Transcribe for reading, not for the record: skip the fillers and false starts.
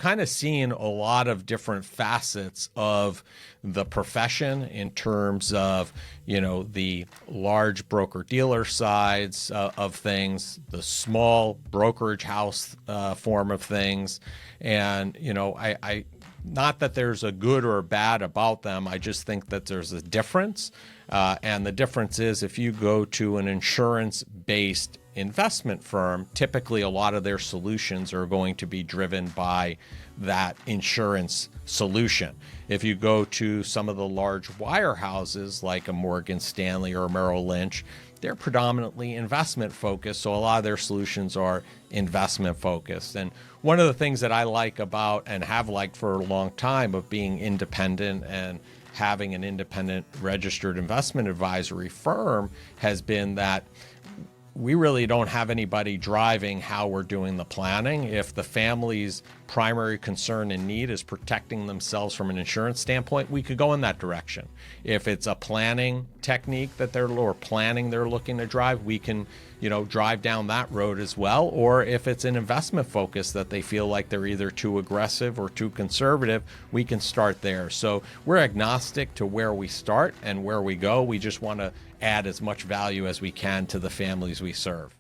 kind of seen a lot of different facets of the profession in terms of, the large broker dealer sides of things, the small brokerage house form of things. And, I not that there's a good or a bad about them. I just think that there's a difference. And the difference is if you go to an insurance-based investment firm, typically a lot of their solutions are going to be driven by that insurance solution. If you go to some of the large wirehouses like a Morgan Stanley or Merrill Lynch, they're predominantly investment focused. So a lot of their solutions are investment focused. And one of the things that I like about and have liked for a long time of being independent and having an independent registered investment advisory firm has been that we really don't have anybody driving how we're doing the planning. If the family's primary concern and need is protecting themselves from an insurance standpoint, we could go in that direction. If it's a planning technique that they're looking to drive, we can, drive down that road as well. Or if it's an investment focus that they feel like they're either too aggressive or too conservative, we can start there. So we're agnostic to where we start and where we go. We just want to add as much value as we can to the families we serve.